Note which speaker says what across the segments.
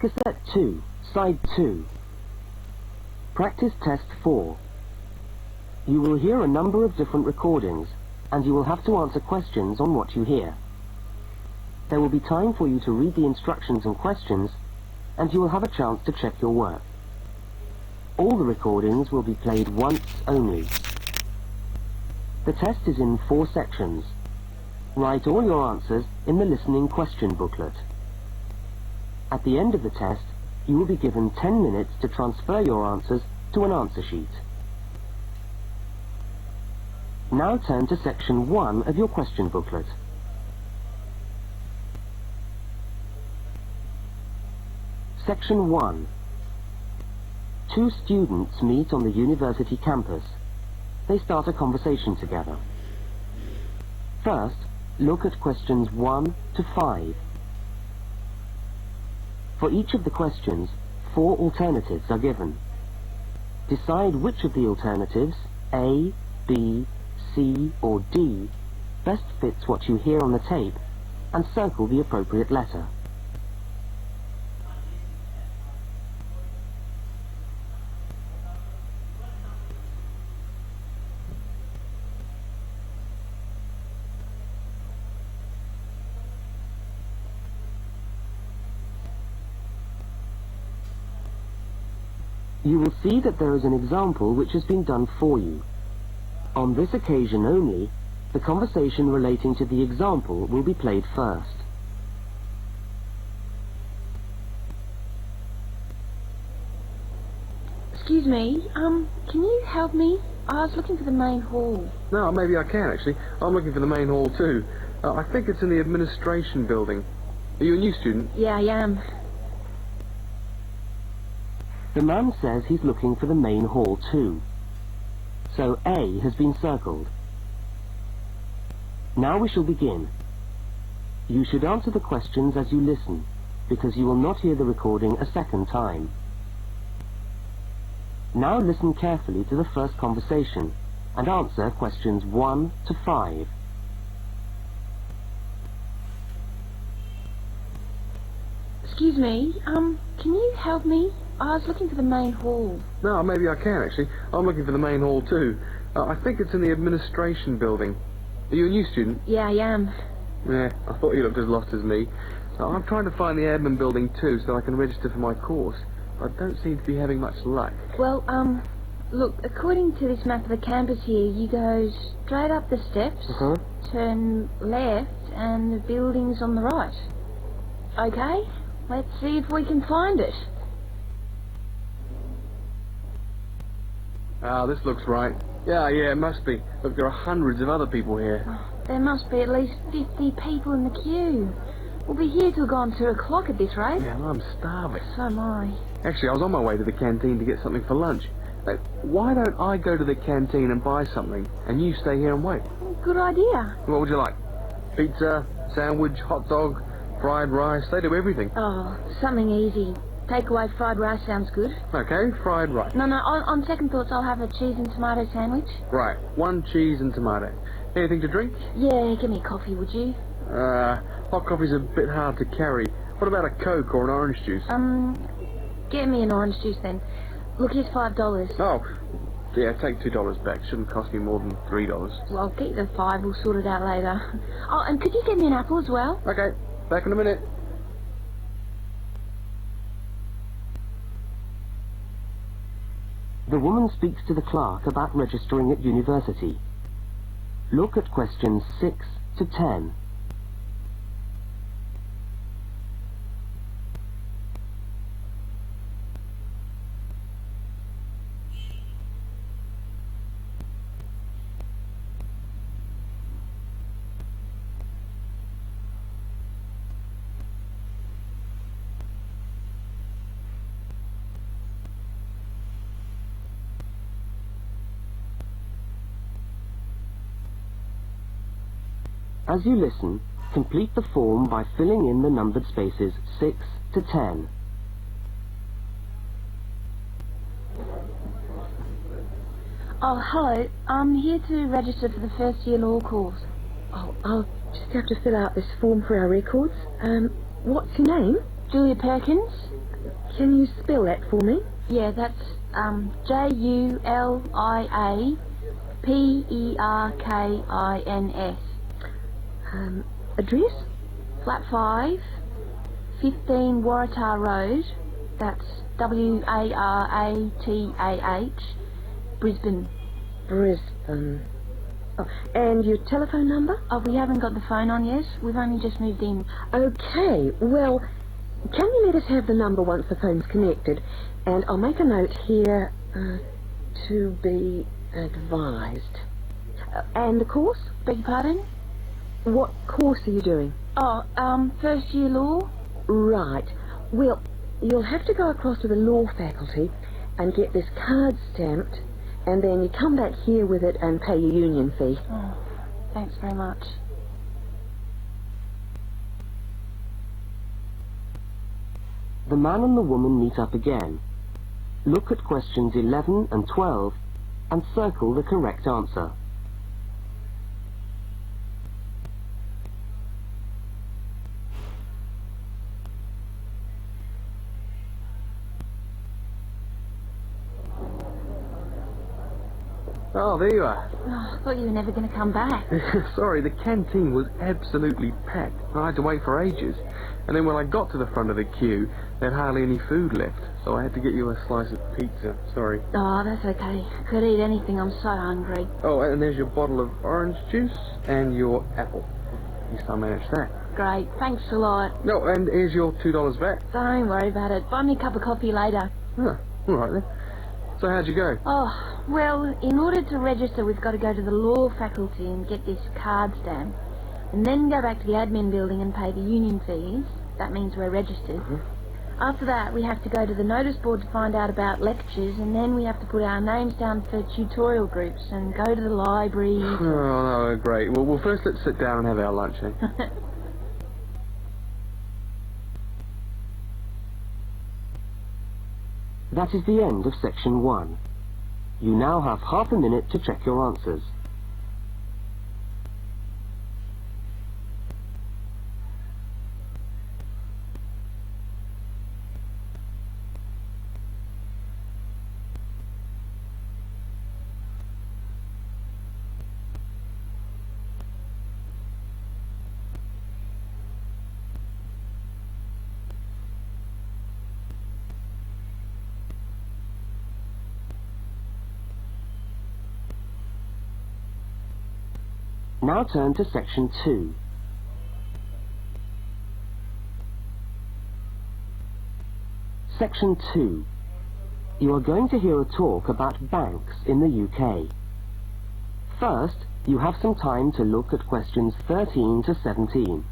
Speaker 1: Cassette 2, Side 2. Practice Test 4. You will hear a number of different recordings, and you will have to answer questions on what you hear. There will be time for you to read the instructions and questions, and you will have a chance to check your work. All the recordings will be played once only. The test is in 4 sections. Write all your answers in the listening question booklet. At the end of the test, you will be given 10 minutes to transfer your answers to an answer sheet. Now turn to section 1 of your question booklet. Section 1. 2 students meet on the university campus. They start a conversation together. First, look at questions 1 to 5. For each of the questions, 4 alternatives are given. Decide which of the alternatives, A, B, C or D, best fits what you hear on the tape, and circle the appropriate letter. You will see that there is an example which has been done for you. On this occasion only, the conversation relating to the example will be played first.
Speaker 2: Excuse me, can you help me? I was looking for the main hall.
Speaker 3: No, maybe I can actually. I'm looking for the main hall too. I think it's in the administration building. Are you a new student?
Speaker 2: Yeah, I am.
Speaker 1: The man says he's looking for the main hall too. So A has been circled. Now we shall begin. You should answer the questions as you listen, because you will not hear the recording a second time. Now listen carefully to the first conversation and answer questions 1 to 5.
Speaker 2: Excuse me, can you help me? I was looking for the main hall.
Speaker 3: No, maybe I can actually. I'm looking for the main hall too. I think it's in the administration building. Are you a new student?
Speaker 2: Yeah, I am.
Speaker 3: Yeah, I thought you looked as lost as me. I'm trying to find the admin building too so I can register for my course. I don't seem to be having much luck.
Speaker 2: Well, look, according to this map of the campus here, you go straight up the steps, turn left, and the building's on the right. Okay, let's see if we can find it.
Speaker 3: Ah, this looks right. Yeah, it must be. Look, there are hundreds of other people here.
Speaker 2: There must be at least 50 people in the queue. We'll be here till gone 2 o'clock at this rate.
Speaker 3: Yeah, I'm starving.
Speaker 2: So am I.
Speaker 3: Actually, I was on my way to the canteen to get something for lunch. Why don't I go to the canteen and buy something, and you stay here and wait?
Speaker 2: Good idea.
Speaker 3: What would you like? Pizza, sandwich, hot dog, fried rice? They do everything.
Speaker 2: Oh, something easy. Takeaway fried rice sounds good.
Speaker 3: Okay, fried rice.
Speaker 2: No, on second thoughts, I'll have a cheese and tomato sandwich.
Speaker 3: Right, 1 cheese and tomato. Anything to drink?
Speaker 2: Yeah, give me a coffee, would you?
Speaker 3: Hot coffee's a bit hard to carry. What about a Coke or an orange juice?
Speaker 2: Get me an orange juice then. Look, here's $5.
Speaker 3: Oh, yeah, take $2 back. Shouldn't cost me more than $3.
Speaker 2: Well, I'll get you the 5. We'll sort it out later. Oh, and could you get me an apple as well?
Speaker 3: Okay, back in a minute.
Speaker 1: The woman speaks to the clerk about registering at university. Look at questions 6 to 10. As you listen, complete the form by filling in the numbered spaces 6 to 10.
Speaker 2: Oh, hello. I'm here to register for the first year law course.
Speaker 4: Oh, I'll just have to fill out this form for our records. What's your name?
Speaker 2: Julia Perkins.
Speaker 4: Can you spell that for me?
Speaker 2: Yeah, that's JULIAPERKINS.
Speaker 4: Address?
Speaker 2: Flat 5, 15 Waratah Road. That's WARATAH, Brisbane.
Speaker 4: Brisbane. Oh, and your telephone number?
Speaker 2: Oh, we haven't got the phone on yet. We've only just moved in.
Speaker 4: Okay, well, can you let us have the number once the phone's connected? And I'll make a note here, to be advised. And the course?
Speaker 2: Beg your pardon?
Speaker 4: What course are you doing?
Speaker 2: Oh, first year law.
Speaker 4: Right. Well, you'll have to go across to the law faculty and get this card stamped, and then you come back here with it and pay your union fee.
Speaker 2: Oh, thanks very much.
Speaker 1: The man and the woman meet up again. Look at questions 11 and 12 and circle the correct answer.
Speaker 3: Oh, there you are.
Speaker 2: Oh, I thought you were never going to come back.
Speaker 3: Sorry, the canteen was absolutely packed. I had to wait for ages. And then when I got to the front of the queue, there had hardly any food left. So I had to get you a slice of pizza. Sorry.
Speaker 2: Oh, that's okay. I could eat anything. I'm so hungry.
Speaker 3: Oh, and there's your bottle of orange juice and your apple. At least I managed that.
Speaker 2: Great. Thanks a lot.
Speaker 3: No, and here's your $2 back.
Speaker 2: Don't worry about it. Buy me a cup of coffee later.
Speaker 3: Huh, all right then. So how'd you go?
Speaker 2: Oh, well, in order to register, we've got to go to the law faculty and get this card stamp, and then go back to the admin building and pay the union fees. That means we're registered. After that, we have to go to the notice board to find out about lectures, and then we have to put our names down for tutorial groups and go to the library.
Speaker 3: Oh, no, great. Well, first let's sit down and have our lunch, eh?
Speaker 1: That is the end of section 1. You now have half a minute to check your answers. Now turn to section 2. Section 2. You are going to hear a talk about banks in the UK. First, you have some time to look at questions 13 to 17.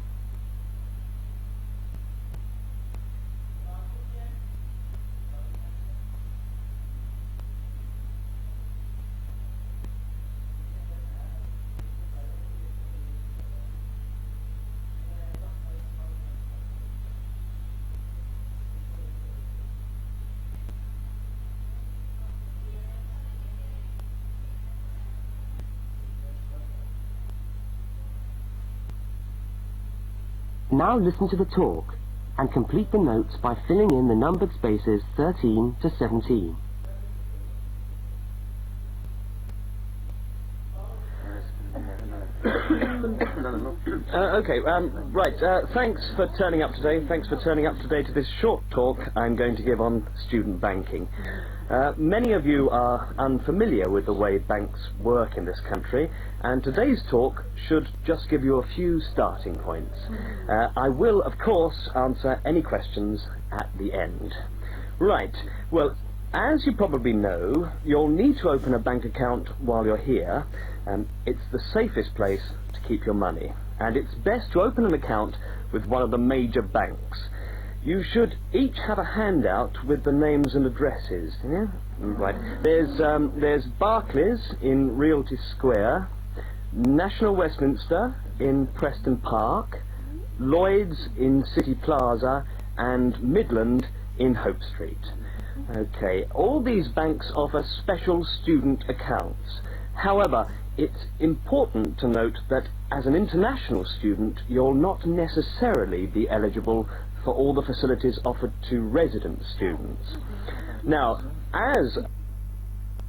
Speaker 1: Now listen to the talk and complete the notes by filling in the numbered spaces 13 to 17.
Speaker 5: Thanks for turning up today. Thanks for turning up today to this short talk I'm going to give on student banking. Many of you are unfamiliar with the way banks work in this country, and today's talk should just give you a few starting points. I will, of course, answer any questions at the end. Right, well, as you probably know, you'll need to open a bank account while you're here. It's the safest place to keep your money, and it's best to open an account with one of the major banks. You should each have a handout with the names and addresses. Yeah? Right. There's Barclays in Realty Square, National Westminster in Preston Park, Lloyd's in City Plaza, and Midland in Hope Street. Okay, all these banks offer special student accounts. However, it's important to note that as an international student, you'll not necessarily be eligible for all the facilities offered to resident students. Now, as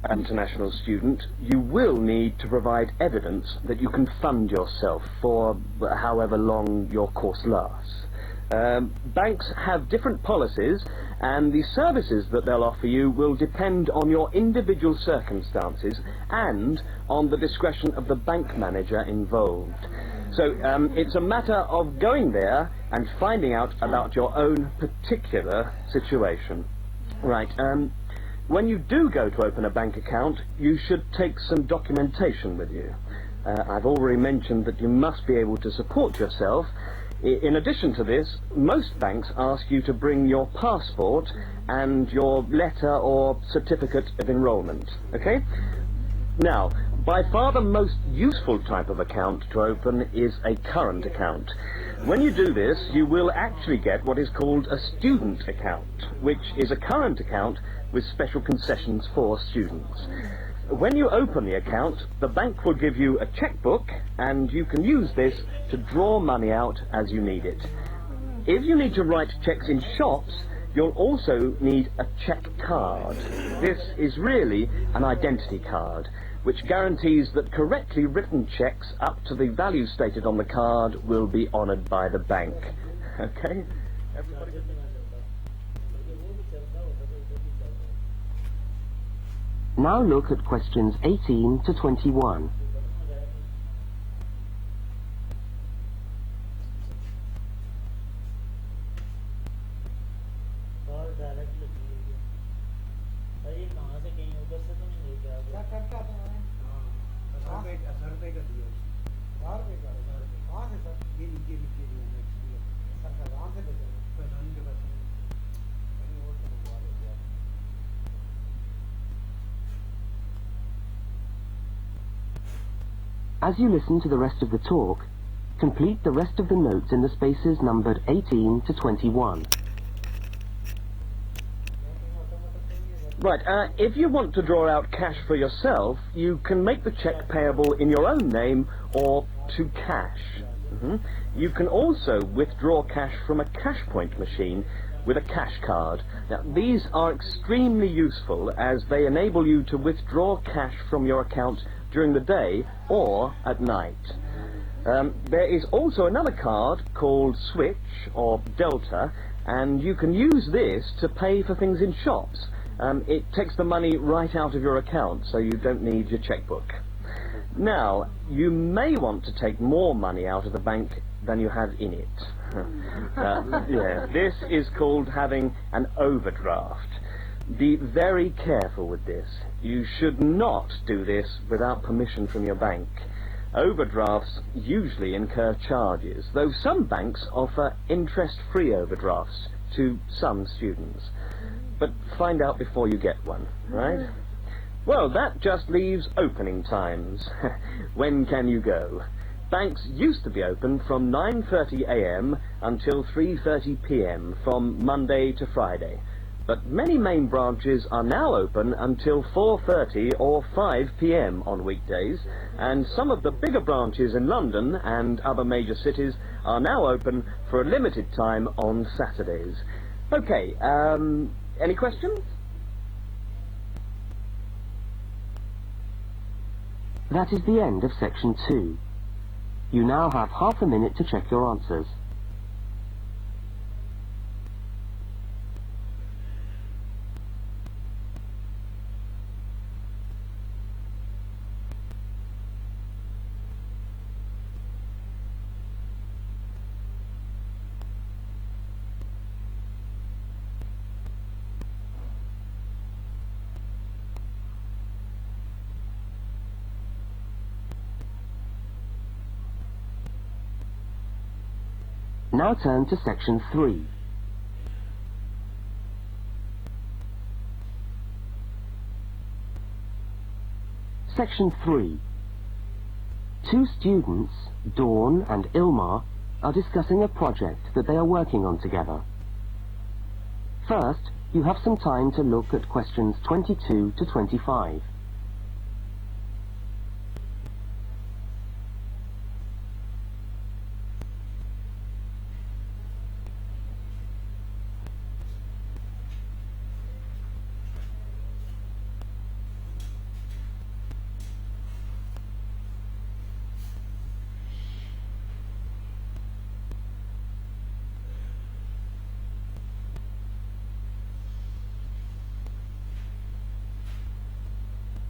Speaker 5: an international student, you will need to provide evidence that you can fund yourself for however long your course lasts. Banks have different policies, and the services that they'll offer you will depend on your individual circumstances and on the discretion of the bank manager involved. So it's a matter of going there and finding out about your own particular situation. Right, when you do go to open a bank account, you should take some documentation with you. I've already mentioned that you must be able to support yourself. In addition to this, most banks ask you to bring your passport and your letter or certificate of enrolment, okay? Now, by far the most useful type of account to open is a current account. When you do this, you will actually get what is called a student account, which is a current account with special concessions for students. When you open the account, the bank will give you a checkbook, and you can use this to draw money out as you need it. If you need to write checks in shops, you'll also need a check card. This is really an identity card, which guarantees that correctly written checks up to the value stated on the card will be honoured by the bank. Okay? Everybody?
Speaker 1: Now look at questions 18 to 21. As you listen to the rest of the talk, complete the rest of the notes in the spaces numbered 18 to 21.
Speaker 5: Right, if you want to draw out cash for yourself, you can make the cheque payable in your own name or to cash. You can also withdraw cash from a cash point machine with a cash card. Now, these are extremely useful as they enable you to withdraw cash from your account during the day or at night. There is also another card called Switch or Delta, and you can use this to pay for things in shops. It takes the money right out of your account, so you don't need your checkbook. Now, you may want to take more money out of the bank than you have in it. Yeah, this is called having an overdraft. Be very careful with this. You should not do this without permission from your bank. Overdrafts usually incur charges, though some banks offer interest-free overdrafts to some students. But find out before you get one, right? Well, that just leaves opening times. When can you go? Banks used to be open from 9:30 a.m. until 3:30 p.m. from Monday to Friday. But many main branches are now open until 4:30 or 5 p.m. on weekdays, and some of the bigger branches in London and other major cities are now open for a limited time on Saturdays. Okay, any questions?
Speaker 1: That is the end of section 2. You now have half a minute to check your answers. Now turn to section 3. Section 3. Two students, Dawn and Ilmar, are discussing a project that they are working on together. First, you have some time to look at questions 22 to 25.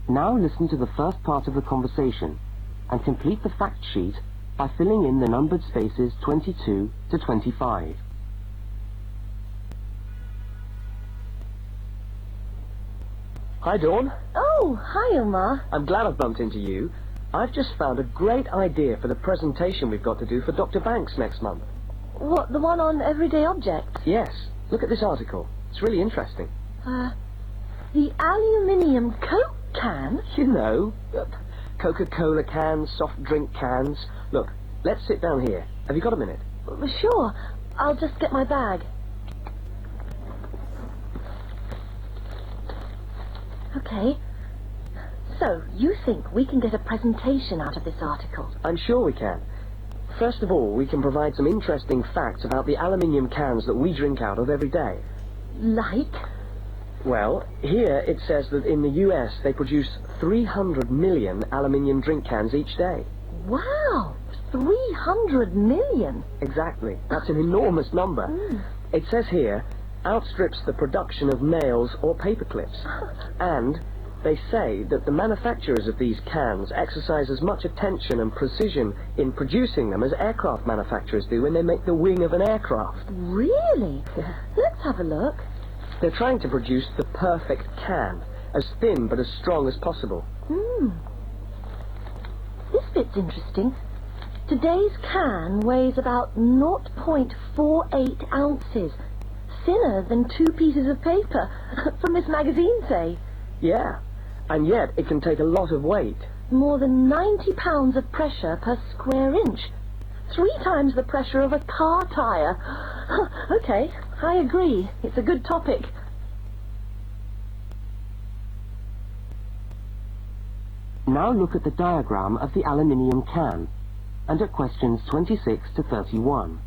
Speaker 1: Now listen to the first part of the conversation and complete the fact sheet by filling in the numbered spaces 22 to 25.
Speaker 5: Hi, Dawn.
Speaker 2: Oh, hi, Omar.
Speaker 5: I'm glad I've bumped into you. I've just found a great idea for the presentation we've got to do for Dr. Banks next month.
Speaker 2: What, the one on everyday objects?
Speaker 5: Yes. Look at this article. It's really interesting.
Speaker 2: The aluminium Coke can?
Speaker 5: You know, Coca-Cola cans, soft drink cans. Look, let's sit down here. Have you got a minute?
Speaker 2: Sure. I'll just get my bag. Okay. So, you think we can get a presentation out of this article?
Speaker 5: I'm sure we can. First of all, we can provide some interesting facts about the aluminium cans that we drink out of every day.
Speaker 2: Like?
Speaker 5: Well, here it says that in the US they produce 300 million aluminium drink cans each day.
Speaker 2: Wow! 300 million?
Speaker 5: Exactly. That's an enormous number. It says here, outstrips the production of nails or paper clips. And they say that the manufacturers of these cans exercise as much attention and precision in producing them as aircraft manufacturers do when they make the wing of an aircraft.
Speaker 2: Really? Let's have a look.
Speaker 5: They're trying to produce the perfect can, as thin but as strong as possible.
Speaker 2: This bit's interesting. Today's can weighs about 0.48 ounces. Thinner than 2 pieces of paper, from this magazine, say.
Speaker 5: Yeah, and yet it can take a lot of weight.
Speaker 2: More than 90 pounds of pressure per square inch. 3 times the pressure of a car tyre. Okay, I agree. It's a good topic.
Speaker 1: Now look at the diagram of the aluminium can and at questions 26 to 31.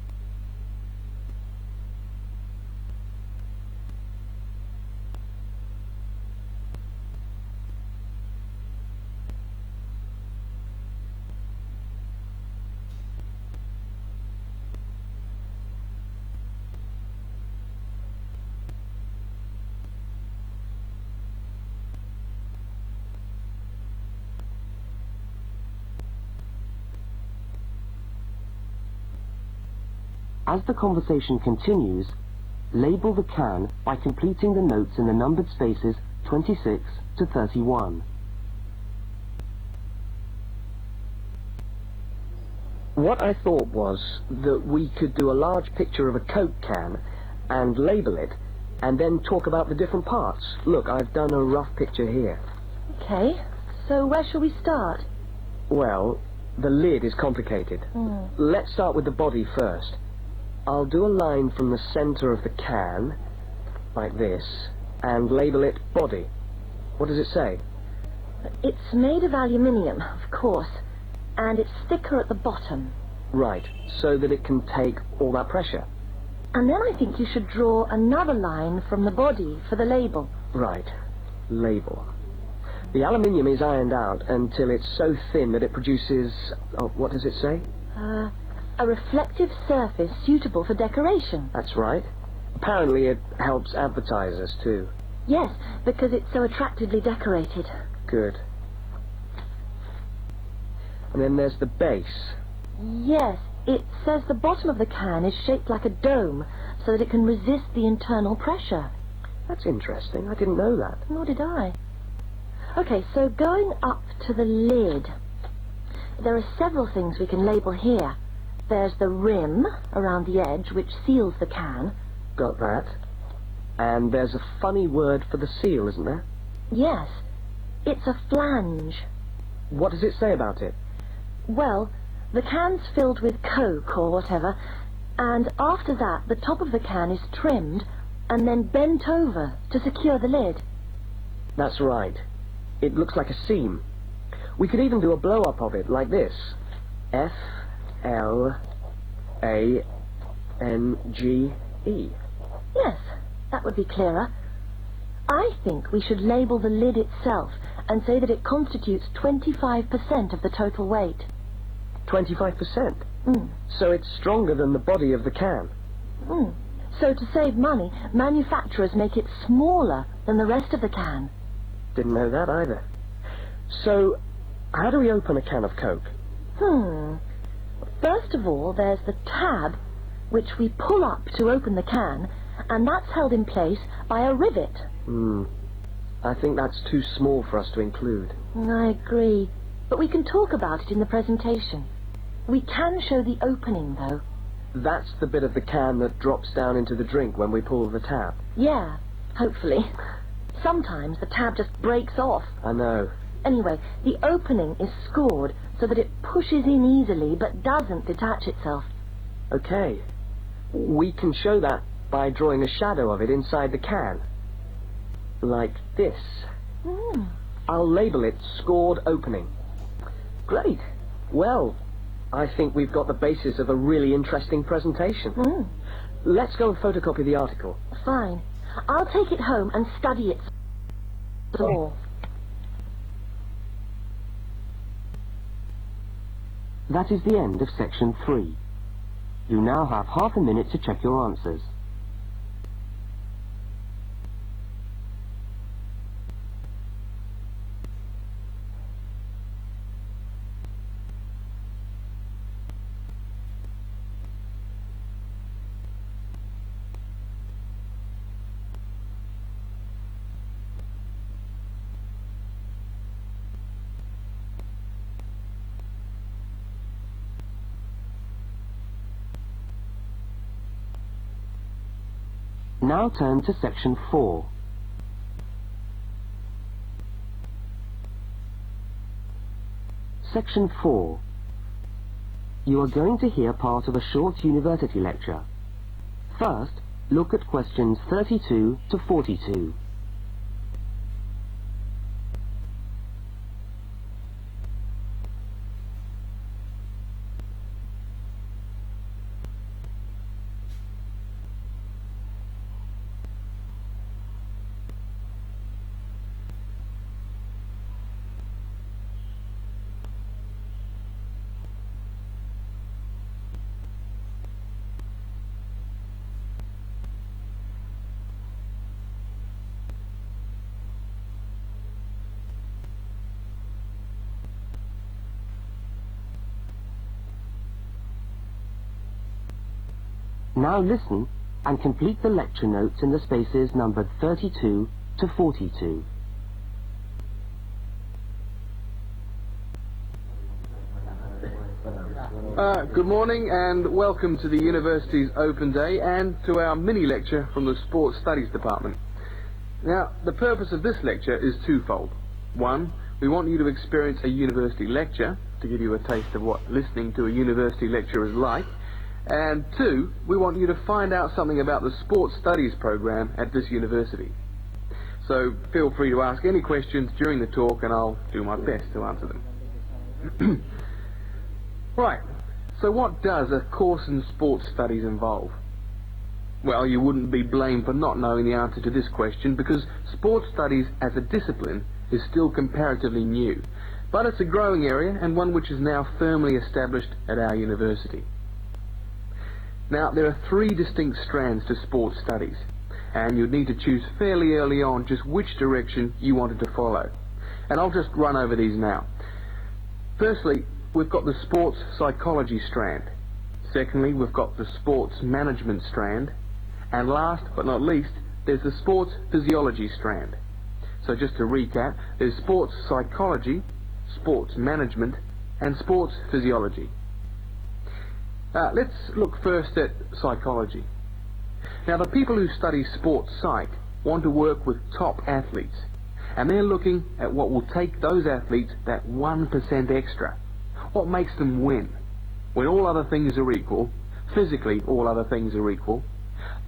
Speaker 1: As the conversation continues, label the can by completing the notes in the numbered spaces 26 to 31.
Speaker 5: What I thought was that we could do a large picture of a Coke can and label it, and then talk about the different parts. Look, I've done a rough picture here.
Speaker 2: Okay, so where shall we start?
Speaker 5: Well, the lid is complicated. Let's start with the body first. I'll do a line from the center of the can, like this, and label it body. What does it say?
Speaker 2: It's made of aluminium, of course, and it's thicker at the bottom.
Speaker 5: Right, so that it can take all that pressure.
Speaker 2: And then I think you should draw another line from the body for the label.
Speaker 5: Right, label. The aluminium is ironed out until it's so thin that it produces, what does it say?
Speaker 2: A reflective surface suitable for decoration.
Speaker 5: That's right. Apparently it helps advertisers too.
Speaker 2: Yes, because it's so attractively decorated.
Speaker 5: Good. And then there's the base.
Speaker 2: Yes, it says the bottom of the can is shaped like a dome so that it can resist the internal pressure.
Speaker 5: That's interesting. I didn't know that.
Speaker 2: Nor did I. Okay, so going up to the lid, there are several things we can label here. There's the rim around the edge, which seals the can.
Speaker 5: Got that. And there's a funny word for the seal, isn't there?
Speaker 2: Yes, it's a flange.
Speaker 5: What does it say about it?
Speaker 2: Well, the can's filled with Coke or whatever, and after that the top of the can is trimmed and then bent over to secure the lid.
Speaker 5: That's right. It looks like a seam. We could even do a blow-up of it, like this. F-L-A-N-G-E.
Speaker 2: Yes, that would be clearer. I think we should label the lid itself and say that it constitutes 25% of the total weight.
Speaker 5: 25%? So it's stronger than the body of the can.
Speaker 2: So to save money, manufacturers make it smaller than the rest of the can.
Speaker 5: Didn't know that either. So, how do we open a can of Coke?
Speaker 6: First of all, there's the tab, which we pull up to open the can, and that's held in place by a rivet.
Speaker 5: I think that's too small for us to include.
Speaker 6: I agree, but we can talk about it in the presentation. We can show the opening, though.
Speaker 5: That's the bit of the can that drops down into the drink when we pull the tab.
Speaker 6: Yeah, hopefully. Sometimes the tab just breaks off.
Speaker 5: I know.
Speaker 6: Anyway, the opening is scored so that it pushes in easily but doesn't detach itself.
Speaker 5: Okay. We can show that by drawing a shadow of it inside the can. Like this. I'll label it Scored Opening. Great. Well, I think we've got the basis of a really interesting presentation. Let's go and photocopy the article.
Speaker 6: Fine. I'll take it home and study it some more.
Speaker 1: That is the end of section 3. You now have half a minute to check your answers. Now turn to section 4. Section 4. You are going to hear part of a short university lecture. First, look at questions 32 to 42. Now listen and complete the lecture notes in the spaces numbered 32 to 42.
Speaker 3: Good morning and welcome to the University's Open Day and to our mini-lecture from the Sports Studies Department. Now, the purpose of this lecture is twofold. One, we want you to experience a university lecture to give you a taste of what listening to a university lecture is like. And two, we want you to find out something about the Sports Studies program at this university. So feel free to ask any questions during the talk and I'll do my best to answer them. Right, so what does a course in sports studies involve? Well, you wouldn't be blamed for not knowing the answer to this question because sports studies as a discipline is still comparatively new. But it's a growing area and one which is now firmly established at our university. Now, there are 3 distinct strands to sports studies, and you'd need to choose fairly early on just which direction you wanted to follow. And I'll just run over these now. Firstly, we've got the sports psychology strand. Secondly, we've got the sports management strand. And last but not least, there's the sports physiology strand. So just to recap, there's sports psychology, sports management, and sports physiology. Let's look first at psychology. Now, the people who study sports psych want to work with top athletes, and they're looking at what will take those athletes that 1% extra. What makes them win? When all other things are equal, physically all other things are equal,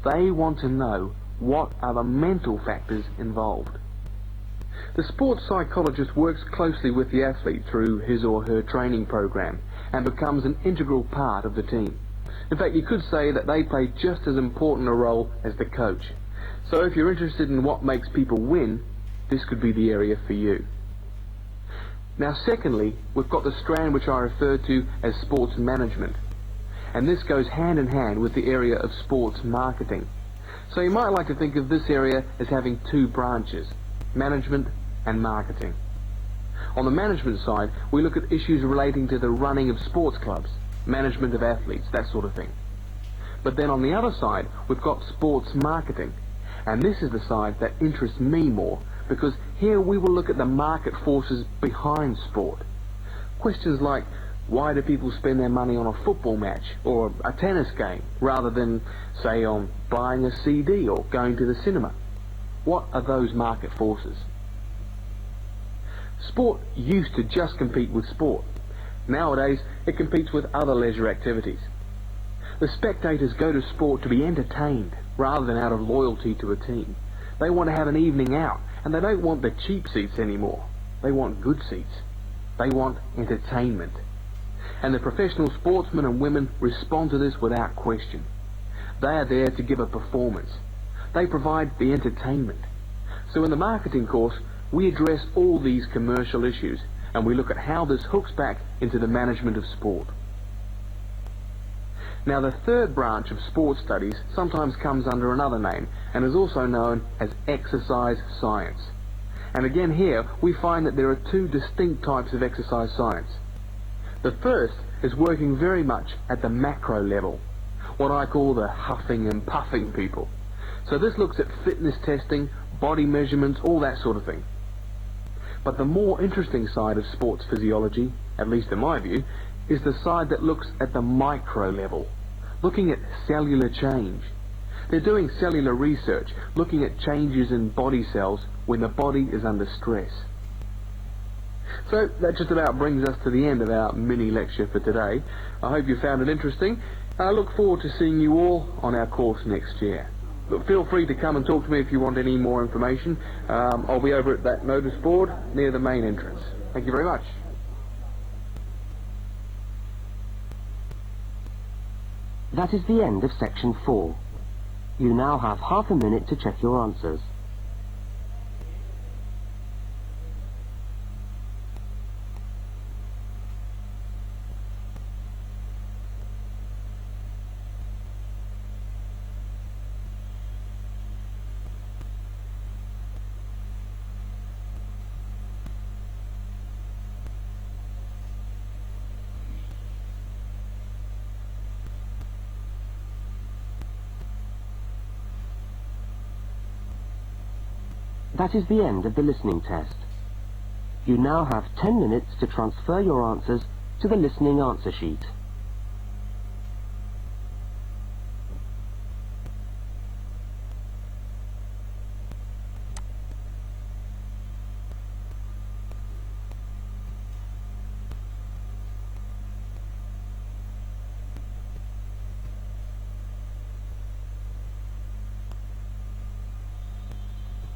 Speaker 3: they want to know what are the mental factors involved. The sports psychologist works closely with the athlete through his or her training program and becomes an integral part of the team. In fact, you could say that they play just as important a role as the coach. So if you're interested in what makes people win, this could be the area for you. Now secondly, we've got the strand which I referred to as sports management. And this goes hand in hand with the area of sports marketing. So you might like to think of this area as having 2 branches, management and marketing. On the management side, we look at issues relating to the running of sports clubs, management of athletes, that sort of thing. But then on the other side, we've got sports marketing. And this is the side that interests me more, because here we will look at the market forces behind sport. Questions like, why do people spend their money on a football match or a tennis game rather than, say, on buying a CD or going to the cinema? What are those market forces? Sport used to just compete with sport. Nowadays, it competes with other leisure activities. The spectators go to sport to be entertained rather than out of loyalty to a team. They want to have an evening out, and they don't want the cheap seats anymore. They want good seats. They want entertainment. And the professional sportsmen and women respond to this without question. They are there to give a performance. They provide the entertainment. So in the marketing course, we address all these commercial issues, and we look at how this hooks back into the management of sport. Now, the third branch of sports studies sometimes comes under another name and is also known as exercise science. And again here, we find that there are two distinct types of exercise science. The first is working very much at the macro level, what I call the huffing and puffing people. So this looks at fitness testing, body measurements, all that sort of thing. But the more interesting side of sports physiology, at least in my view, is the side that looks at the micro level, looking at cellular change. They're doing cellular research, looking at changes in body cells when the body is under stress. So that just about brings us to the end of our mini lecture for today. I hope you found it interesting. I look forward to seeing you all on our course next year. But feel free to come and talk to me if you want any more information. I'll be over at that notice board near the main entrance. Thank you very much.
Speaker 1: That is the end of section 4. You now have half a minute to check your answers. That is the end of the listening test. You now have 10 minutes to transfer your answers to the listening answer sheet.